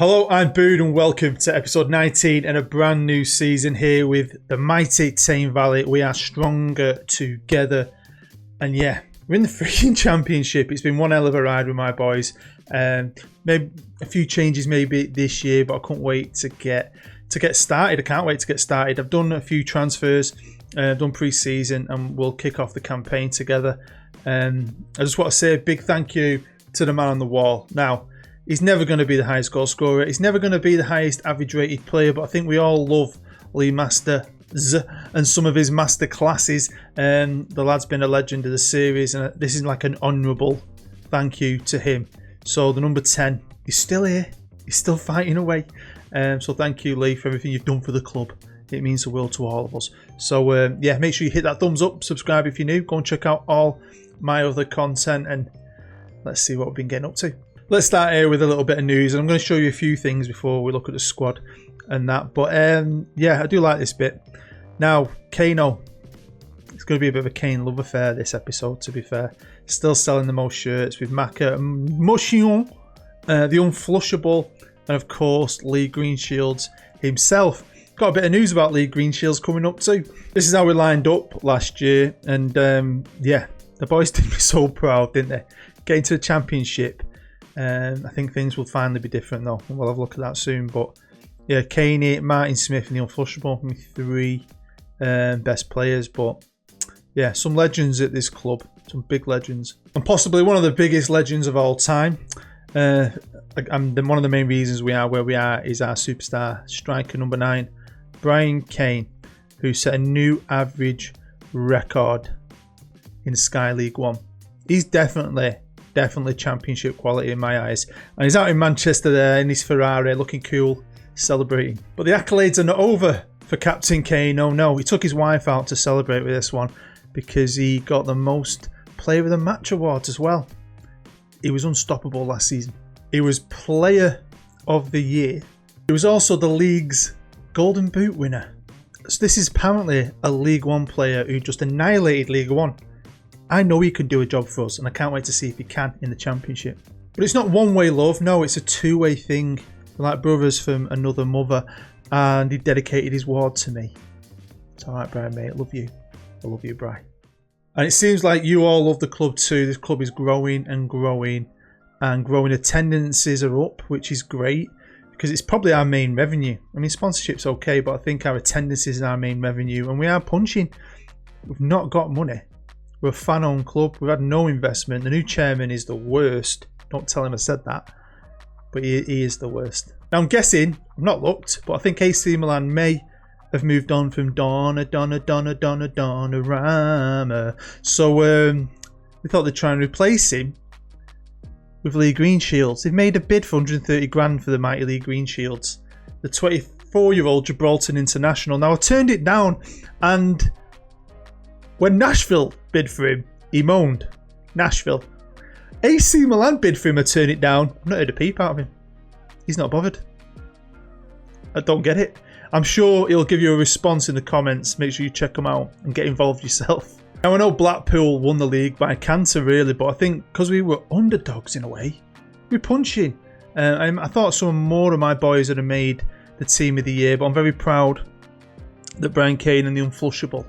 Hello, I'm Bood and welcome to episode 19 and a brand new season here with the mighty Tame Valley. We are stronger together. And yeah, we're in the freaking championship. It's been one hell of a ride with my boys. Maybe a few changes maybe this year, but I couldn't wait to get started. I can't wait to get started. I've done a few transfers, I've done pre-season, and we'll kick off the campaign together. I just want to say a big thank you to the man on the wall. Now, he's never going to be the highest goal scorer. He's never going to be the highest average rated player, but I think we all love Lee Masters and some of his master classes. The lad's been a legend of the series, and this is like an honourable thank you to him. So the number 10, he's still here. He's still fighting away. So thank you, Lee, for everything you've done for the club. It means the world to all of us. So yeah, make sure you hit that thumbs up, subscribe if you're new. Go and check out all my other content, and let's see what we've been getting up to. Let's start here with a little bit of news, and I'm going to show you a few things before we look at the squad and that. But yeah, I do like this bit. Now, Kano, it's going to be a bit of a Kane love affair this episode, to be fair. Still selling the most shirts with Maka, Motion, the Unflushable, and of course Lee Greenshields himself. Got a bit of news about Lee Greenshields coming up too. This is how we lined up last year, and yeah, the boys did me so proud, didn't they? Getting to the championship. I think things will finally be different though. We'll have a look at that soon. But yeah, Kaney, Martin Smith and the Unflushable, my three best players. But yeah, some legends at this club, some big legends, and possibly one of the biggest legends of all time. One of the main reasons we are where we are is our superstar striker number 9, Brian Kane, who set a new average record in Sky League 1. He's definitely championship quality in my eyes, and he's out in Manchester there in his Ferrari looking cool, celebrating. But the accolades are not over for Captain Kane. Oh no, he took his wife out to celebrate with this one because he got the most player of the match awards as well. He was unstoppable last season. He was player of the year. He was also the league's golden boot winner. So this is apparently a League One player who just annihilated League One. I know he can do a job for us, and I can't wait to see if he can in the championship. But it's not one-way love, no, it's a two-way thing. We're like brothers from another mother, and he dedicated his award to me. It's alright, Brian, mate, I love you. I love you, Brian. And it seems like you all love the club too. This club is growing and growing, and growing attendances are up, which is great, because it's probably our main revenue. I mean, sponsorship's okay, but I think our attendances is our main revenue, and we are punching. We've not got money. We're a fan-owned club. We've had no investment. The new chairman is the worst. Don't tell him I said that. But he is the worst. Now, I'm guessing, I've not looked, but I think AC Milan may have moved on from Donnarumma. So we thought they'd try and replace him with Lee Greenshields. They've made a bid for 130 grand for the mighty Lee Greenshields, the 24-year-old Gibraltar international. Now, I turned it down, and when Nashville bid for him, he moaned. Nashville. AC Milan bid for him, I turned it down. I've not heard a peep out of him. He's not bothered. I don't get it. I'm sure he'll give you a response in the comments. Make sure you check him out and get involved yourself. Now, I know Blackpool won the league by canter, really, but I think because we were underdogs in a way, we're punching. I thought some more of my boys would have made the team of the year, but I'm very proud that Brian Kane and the Unflushable,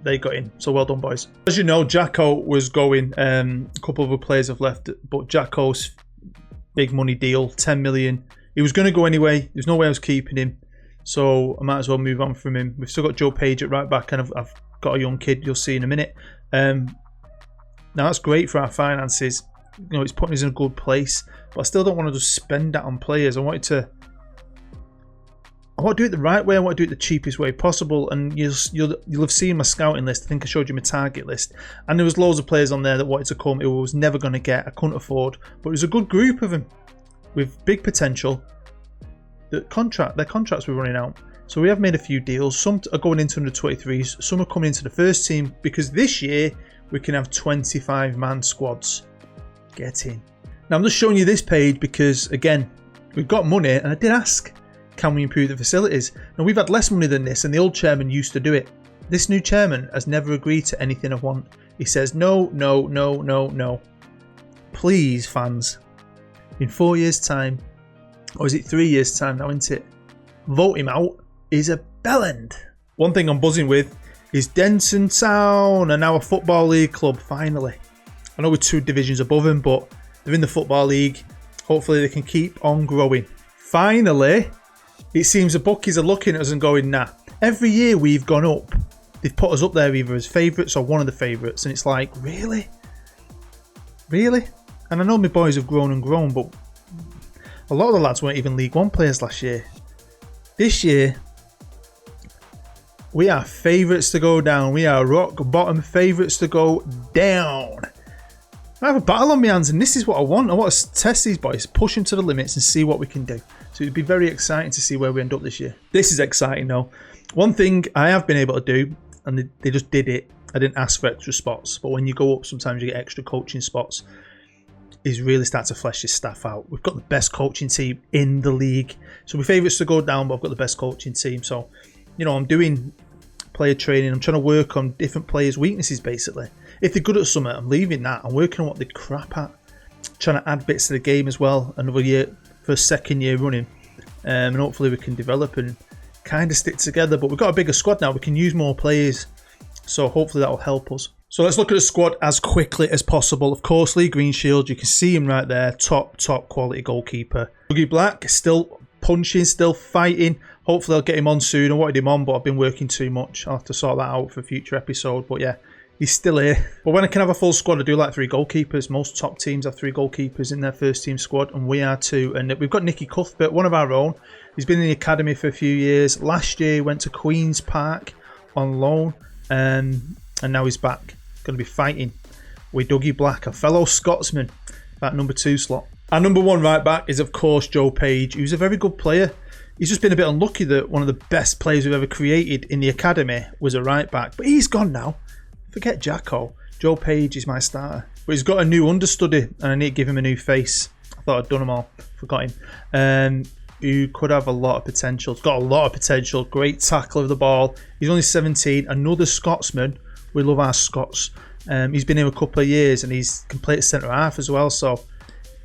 they got in. So well done, boys. As you know, Jacko was going. A couple of other players have left, but Jacko's big money deal, 10 million. He was going to go anyway. There's no way I was keeping him, so I might as well move on from him. We've still got Joe Page at right back, and I've got a young kid you'll see in a minute. Now that's great for our finances. You know, it's putting us in a good place, but I still don't want to just spend that on players. I want to do it the right way. I want to do it the cheapest way possible. And you'll have seen my scouting list. I think I showed you my target list, and there was loads of players on there that wanted to come who I was never going to get. I couldn't afford, but it was a good group of them with big potential. Their contracts were running out, so we have made a few deals. Some are going into under 23s, some are coming into the first team, because this year we can have 25-man squads. Get in. Now, I'm just showing you this page because, again, we've got money, and I did ask, can we improve the facilities? Now, we've had less money than this, and the old chairman used to do it. This new chairman has never agreed to anything I want. He says no, no, no, no, no. Please, fans, in 4 years' time, or is it 3 years' time now, isn't it? Vote him out. He's a bellend. One thing I'm buzzing with is Denton Town are now a Football League club, finally. I know we're 2 divisions above them, but they're in the Football League. Hopefully they can keep on growing. Finally, it seems the bookies are looking at us and going, nah. Every year we've gone up. They've put us up there either as favourites or one of the favourites. And it's like, really? Really? And I know my boys have grown and grown, but a lot of the lads weren't even League One players last year. This year, we are favourites to go down. We are rock bottom favourites to go down. I have a battle on my hands, and this is what I want. I want to test these boys, push them to the limits and see what we can do. So it'd be very exciting to see where we end up this year. This is exciting though. One thing I have been able to do, and they just did it, I didn't ask for extra spots, but when you go up, sometimes you get extra coaching spots, is really start to flesh this staff out. We've got the best coaching team in the league. So we're favourites to go down, but I've got the best coaching team. So, you know, I'm doing player training. I'm trying to work on different players' weaknesses, basically. If they're good at something, I'm leaving that. I'm working on what they're crap at. Trying to add bits to the game as well. Another year, for a second year running. And hopefully we can develop and kind of stick together. But we've got a bigger squad now. We can use more players. So hopefully that will help us. So let's look at the squad as quickly as possible. Of course, Lee Greenshield, you can see him right there. Top quality goalkeeper. Dougie Black, still punching, still fighting. Hopefully I'll get him on soon. I wanted him on, but I've been working too much. I'll have to sort that out for a future episode. But yeah, he's still here. But when I can have a full squad, I do like 3 goalkeepers. Most top teams have 3 goalkeepers in their first team squad, and we are too. And we've got Nicky Cuthbert, one of our own. He's been in the academy for a few years. Last year he went to Queen's Park on loan, and now he's back. Going to be fighting with Dougie Black, a fellow Scotsman, that number 2 slot. Our number 1 right back is, of course, Joe Page, who's a very good player. He's just been a bit unlucky that one of the best players we've ever created in the academy was a right back. But he's gone now. Forget Jacko. Joe Page is my starter. But he's got a new understudy, and I need to give him a new face. I thought I'd done them all. Forgot him. Who could have a lot of potential. He's got a lot of potential. Great tackle of the ball. He's only 17. Another Scotsman. We love our Scots. He's been here a couple of years, and he's can play at centre half as well. So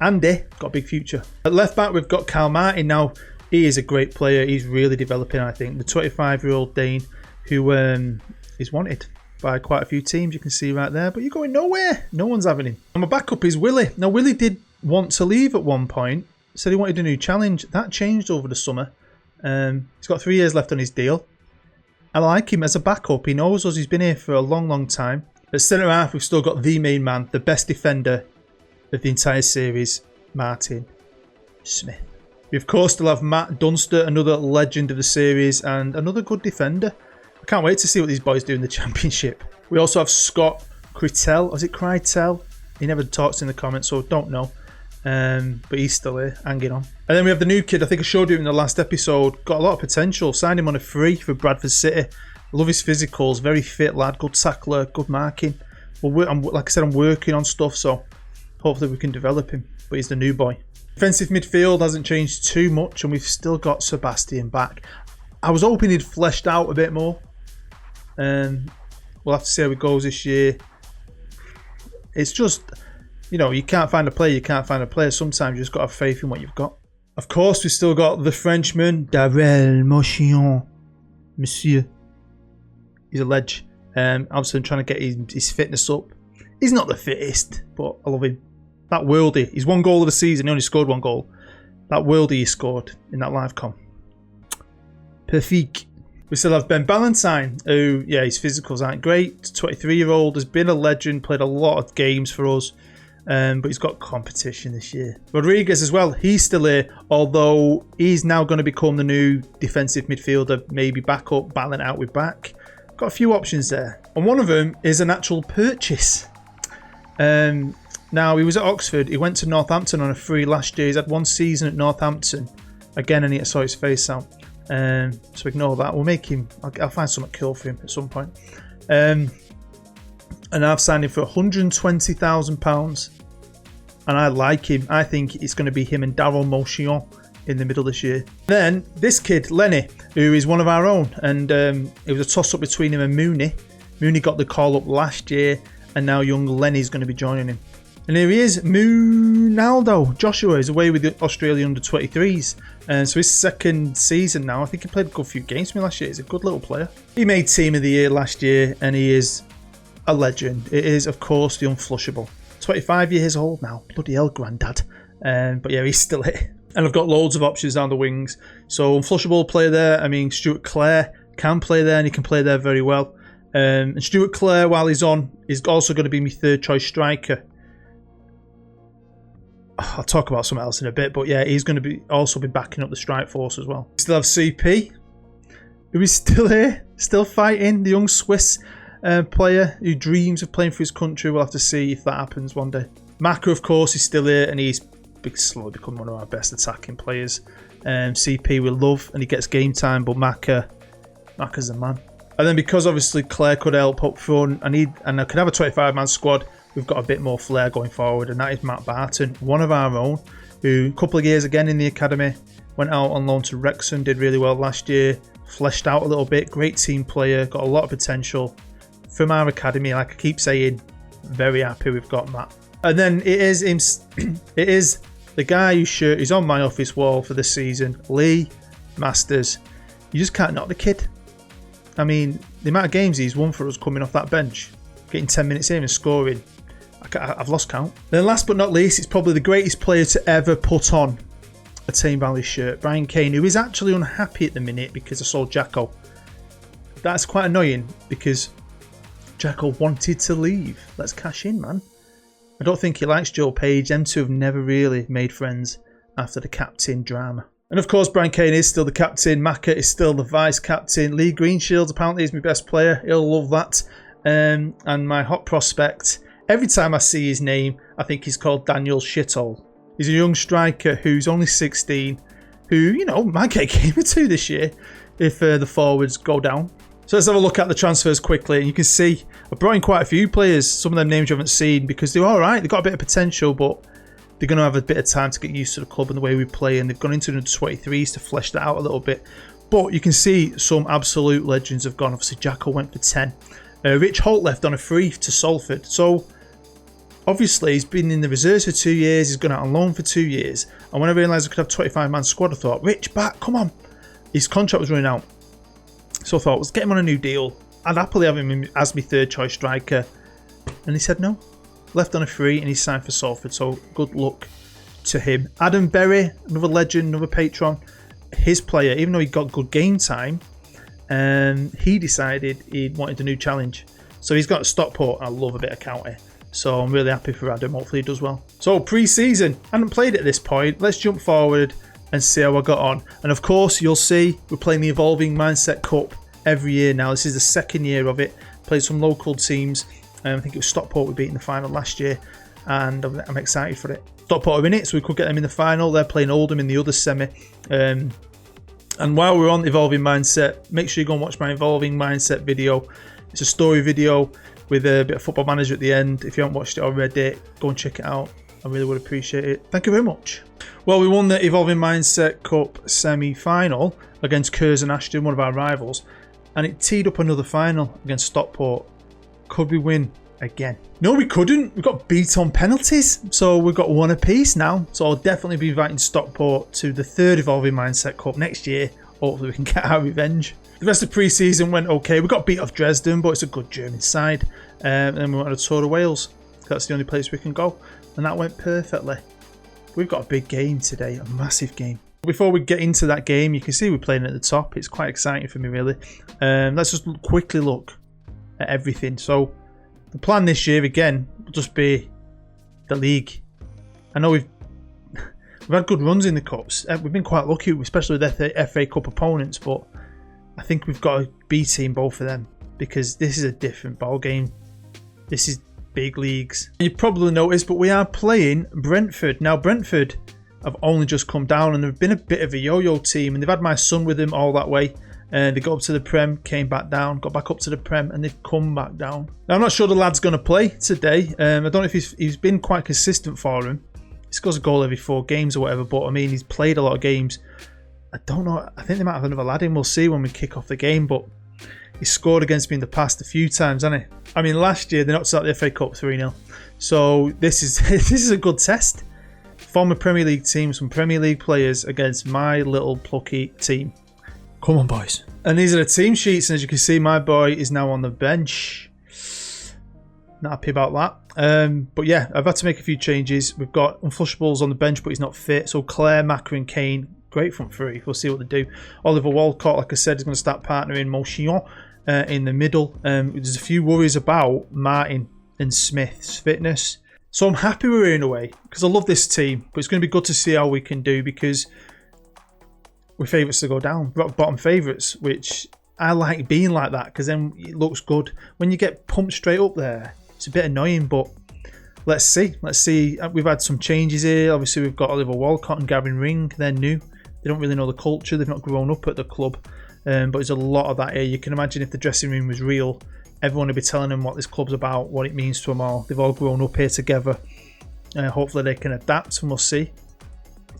Andy got a big future. At left back, we've got Carl Martin now. He is a great player. He's really developing, I think. The 25-year-old Dane who is wanted by quite a few teams. You can see right there. But you're going nowhere. No one's having him. And my backup is Willie. Now, Willie did want to leave at one point. Said he wanted a new challenge. That changed over the summer. He's got 3 years left on his deal. I like him as a backup. He knows us. He's been here for a long, long time. At centre half, we've still got the main man, the best defender of the entire series, Martin Smith. We, of course, still have Matt Dunster, another legend of the series, and another good defender. I can't wait to see what these boys do in the championship. We also have Scott Critel. Was it Critel? He never talks in the comments, so don't know. But he's still here, hanging on. And then we have the new kid. I think I showed you in the last episode. Got a lot of potential. Signed him on a free for Bradford City. Love his physicals. Very fit lad. Good tackler. Good marking. Well, like I said, I'm working on stuff, so hopefully we can develop him. But he's the new boy. Defensive midfield hasn't changed too much, and we've still got Sebastian back. I was hoping he'd fleshed out a bit more. We'll have to see how it goes this year. It's just, you know, you can't find a player, you can't find a player. Sometimes you just got to have faith in what you've got. Of course, we've still got the Frenchman, Darrell Mochillon. Monsieur. He's a ledge. Obviously, I'm trying to get his fitness up. He's not the fittest, but I love him. That worldie. He's 1 goal of the season. He only scored 1 goal. That worldie he scored in that live com. Perfect. We still have Ben Ballantyne, who, yeah, his physicals aren't great. 23-year-old, has been a legend, played a lot of games for us, but he's got competition this year. Rodriguez as well, he's still here, although he's now going to become the new defensive midfielder, maybe back up, battling out with back. Got a few options there. And one of them is an actual purchase. Now, he was at Oxford. He went to Northampton on a free last year. He's had 1 season at Northampton. Again, I need to sort his face out. So ignore that. We'll make him. I'll find something cool for him at some point. And I've signed him for £120,000. And I like him. I think it's going to be him and Darrell Mochillon in the middle this year. Then this kid, Lenny, who is one of our own. And it was a toss-up between him and Mooney. Mooney got the call up last year. And now young Lenny's going to be joining him. And here he is, Munaldo. Joshua is away with the Australian under-23s. And so his second season now. I think he played a good few games for me last year. He's a good little player. He made Team of the Year last year, and he is a legend. It is, of course, the unflushable. 25 years old now. Bloody hell, granddad. But yeah, he's still here. And I've got loads of options down the wings. So unflushable player there. I mean, Stuart Clare can play there, and he can play there very well. And Stuart Clare, while he's on, is also going to be my third choice striker. I'll talk about something else in a bit, but yeah, he's going to also be backing up the strike force as well. We still have CP, who is still here, still fighting. The young Swiss player who dreams of playing for his country. We'll have to see if that happens one day. Maka, of course, is still here, and he's slowly become one of our best attacking players. CP we love, and he gets game time, but Maka's the man. And then because obviously Claire could help up front, I could have a 25-man squad. We've got a bit more flair going forward, and that is Matt Barton, one of our own, who a couple of years again in the academy, went out on loan to Wrexham, did really well last year, fleshed out a little bit, great team player, got a lot of potential from our academy. Like I keep saying, very happy we've got Matt. And then it is the guy whose shirt is on my office wall for this season, Lee Masters. You just can't knock the kid. I mean, the amount of games he's won for us coming off that bench, getting 10 minutes in and scoring, I've lost count. Then last but not least, it's probably the greatest player to ever put on a Tame Valley shirt, Brian Kane, who is actually unhappy at the minute because I sold Jacko. That's quite annoying because Jacko wanted to leave. Let's cash in, man. I don't think he likes Joe Page. Them two have never really made friends after the captain drama. And of course, Brian Kane is still the captain. Maka is still the vice captain. Lee Greenshields apparently is my best player. He'll love that. And my hot prospect, every time I see his name, I think he's called Daniel Shithole. He's a young striker who's only 16, who, you know, might get a game or two this year if the forwards go down. So let's have a look at the transfers quickly. And you can see I've brought in quite a few players. Some of them names you haven't seen because they're all right. They've got a bit of potential, but they're going to have a bit of time to get used to the club and the way we play. And they've gone into the 23s to flesh that out a little bit. But you can see some absolute legends have gone. Obviously, Jacko went for 10. Rich Holt left on a free to Salford. So obviously, he's been in the reserves for 2 years. He's gone out on loan for 2 years. And when I realised I could have 25-man squad, I thought, Rich, back, come on. His contract was running out. So I thought, let's get him on a new deal. I'd happily have him as my third choice striker. And he said no. Left on a free and he's signed for Salford. So good luck to him. Adam Berry, another legend, another patron. His player, even though he got good game time, he decided he wanted a new challenge. So he's got Stockport. I love a bit of county. So I'm really happy for Adam. Hopefully he does well. So pre-season. I haven't played it at this point. Let's jump forward and see how I got on. And of course, you'll see we're playing the Evolving Mindset Cup every year now. This is the second year of it. Played some local teams. I think it was Stockport we beat in the final last year. And I'm excited for it. Stockport are in it, so we could get them in the final. They're playing Oldham in the other semi. And while we're on Evolving Mindset, make sure you go and watch my Evolving Mindset video. It's a story video with a bit of Football Manager at the end. If you haven't watched it already, go and check it out. I really would appreciate it. Thank you very much. Well, we won the Evolving Mindset Cup semi-final against Curzon Ashton, one of our rivals, and it teed up another final against Stockport. Could we win again? No, we couldn't. We got beat on penalties, so we've got one apiece now. So I'll definitely be inviting Stockport to the third Evolving Mindset Cup next year. Hopefully we can get our revenge. The rest of pre-season went okay. We got beat off Dresden, but it's a good German side. And then we went on a tour of Wales. That's the only place we can go. And that went perfectly. We've got a big game today, a massive game. Before we get into that game, you can see we're playing at the top. It's quite exciting for me, really. Let's just quickly look at everything. So the plan this year, again, will just be the league. I know we've had good runs in the cups. We've been quite lucky, especially with the FA Cup opponents, but I think we've got to be team both of them because this is a different ball game. This is big leagues. You probably noticed, but we are playing Brentford. Now, Brentford have only just come down and they've been a bit of a yo-yo team, and they've had my son with them all that way. And they got up to the Prem, came back down, got back up to the Prem, and they've come back down. Now, I'm not sure the lad's going to play today. I don't know if he's been quite consistent for him. He scores a goal every 4 games or whatever, but I mean, he's played a lot of games. I don't know. I think they might have another lad in. We'll see when we kick off the game, but He's scored against me in the past a few times, hasn't he? I mean, last year they knocked us out the FA Cup 3-0. So this is a good test. Former Premier League team, some Premier League players against my little plucky team. Come on, boys. And these are the team sheets, and as you can see, my boy is now on the bench. Not happy about that. But yeah, I've had to make a few changes. We've got Unflushables on the bench, but he's not fit. So Claire, Maka and Kane, great front three. We'll see what they do. Oliver Walcott, like I said, is going to start partnering Motion in the middle. There's a few worries about Martin and Smith's fitness. So I'm happy we're in a way, because I love this team. But it's going to be good to see how we can do, because we're favourites to go down. Bottom favourites, which I like being like that, because then it looks good. When you get pumped straight up there, it's a bit annoying, but let's see. Let's see. We've had some changes here. Obviously, we've got Oliver Walcott and Gavin Ring. They're new. They don't really know the culture. They've not grown up at the club. But there's a lot of that here. You can imagine if the dressing room was real, everyone would be telling them what this club's about, what it means to them all. They've all grown up here together. Hopefully they can adapt, and we'll see.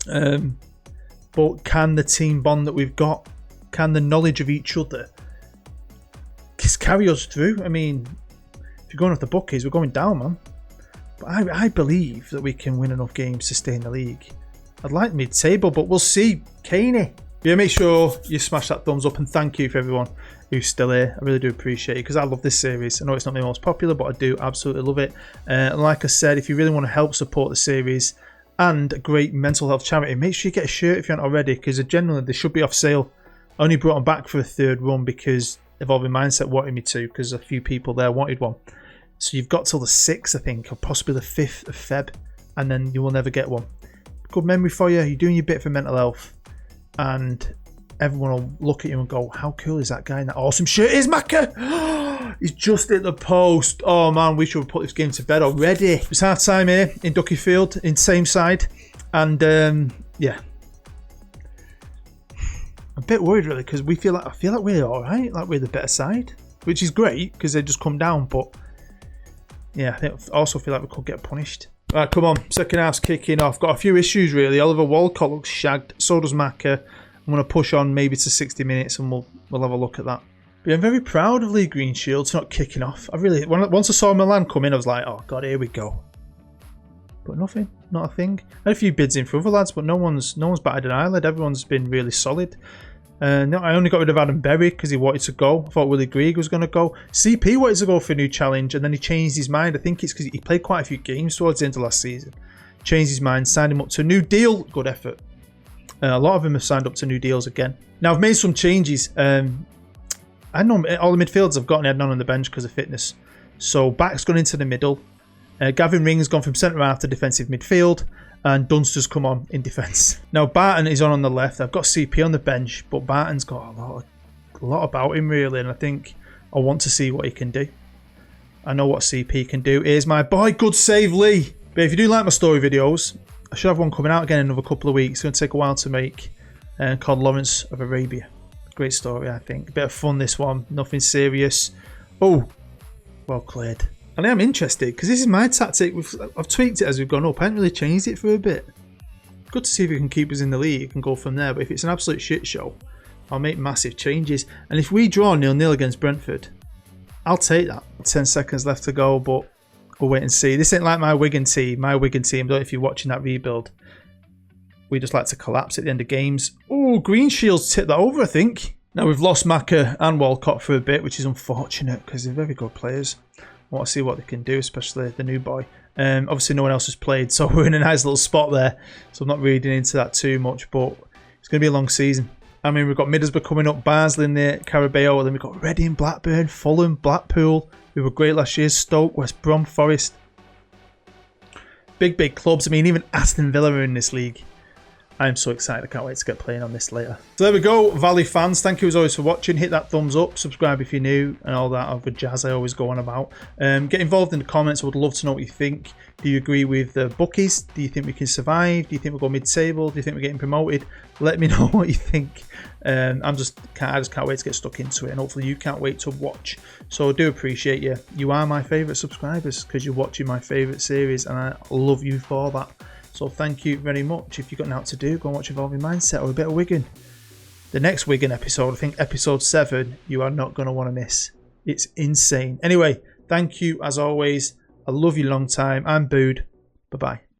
But can the team bond that we've got, can the knowledge of each other just carry us through? I mean, if you're going off the bookies, we're going down, man. But I believe that we can win enough games to stay in the league. I'd like mid-table, but we'll see. Caney. Yeah, make sure you smash that thumbs up, and thank you for everyone who's still here. I really do appreciate it, because I love this series. I know it's not the most popular, but I do absolutely love it. And like I said, if you really want to help support the series and a great mental health charity, make sure you get a shirt if you aren't already, because generally they should be off sale. I only brought them back for a third run because Evolving Mindset wanted me to, because a few people there wanted one. So you've got till the 6th, I think, or possibly the 5th of Feb, and then you will never get one. Good memory for you. You're doing your bit for mental health, and everyone will look at you and go, how cool is that guy in that awesome shirt? Is Maka? He's just hit the post. Oh man, we should have put this game to bed already. It's half time here in Ducky Field, in same side, and yeah, I'm a bit worried really, because I feel like we're all right, like we're the better side, which is great because they just come down. But yeah, I also feel like we could get punished. Right, come on, second half's kicking off. Got a few issues really. Oliver Walcott looks shagged, so does Maka. I'm going to push on maybe to 60 minutes, and we'll have a look at that. But I'm very proud of Lee Greenshields not kicking off. Once I saw Milan come in, I was like, oh god, here we go. But nothing, not a thing. I had a few bids in for other lads, but no one's batted an eyelid. Everyone's been really solid. No, I only got rid of Adam Berry because he wanted to go. I thought Willie Grieg was going to go. CP wanted to go for a new challenge, and then he changed his mind. I think it's because he played quite a few games towards the end of last season. Changed his mind, signed him up to a new deal. Good effort. A lot of them have signed up to new deals again. Now, I've made some changes. I know all the midfielders I've got, and I had none on the bench because of fitness. So, Back's gone into the middle. Gavin Ring's gone from centre-half to defensive midfield. And Dunster's come on in defence. Now, Barton is on the left. I've got CP on the bench, but Barton's got a lot about him, really. And I think I want to see what he can do. I know what CP can do. Here's my boy, good save, Lee. But if you do like my story videos, I should have one coming out again in another couple of weeks. It's going to take a while to make, called Lawrence of Arabia. Great story, I think. A bit of fun, this one. Nothing serious. Oh, well cleared. And I am interested, because this is my tactic. I've tweaked it as we've gone up. I haven't really changed it for a bit. Good to see if we can keep us in the league and go from there. But if it's an absolute shit show, I'll make massive changes. And if we draw 0-0 against Brentford, I'll take that. 10 seconds left to go, but we'll wait and see. This ain't like my Wigan team. My Wigan team, I don't know if you're watching that rebuild. We just like to collapse at the end of games. Oh, Greenshields tipped that over, I think. Now, we've lost Maka and Walcott for a bit, which is unfortunate because they're very good players. I want to see what they can do, especially the new boy. Obviously, no one else has played, so we're in a nice little spot there. So I'm not reading into that too much, but it's going to be a long season. I mean, we've got Middlesbrough coming up, Barnsley in the Carabao, and then we've got Reading, Blackburn, Fulham, Blackpool, who were great last year, Stoke, West Brom, Forest. Big clubs. I mean, even Aston Villa are in this league. I'm so excited. I can't wait to get playing on this later. So there we go, Valley fans. Thank you as always for watching. Hit that thumbs up, subscribe if you're new, and all that other jazz I always go on about. Get involved in the comments. I would love to know what you think. Do you agree with the bookies? Do you think we can survive? Do you think we'll go mid-table? Do you think we're getting promoted? Let me know what you think. I just can't wait to get stuck into it, and hopefully you can't wait to watch. So I do appreciate you. You are my favourite subscribers because you're watching my favourite series, and I love you for that. So thank you very much. If you've got nothing to do, go and watch Evolving Mindset or a bit of Wigan. the next Wigan episode, I think episode 7, you are not going to want to miss. It's insane. Anyway, thank you as always. I love you long time. I'm Bood. Bye-bye.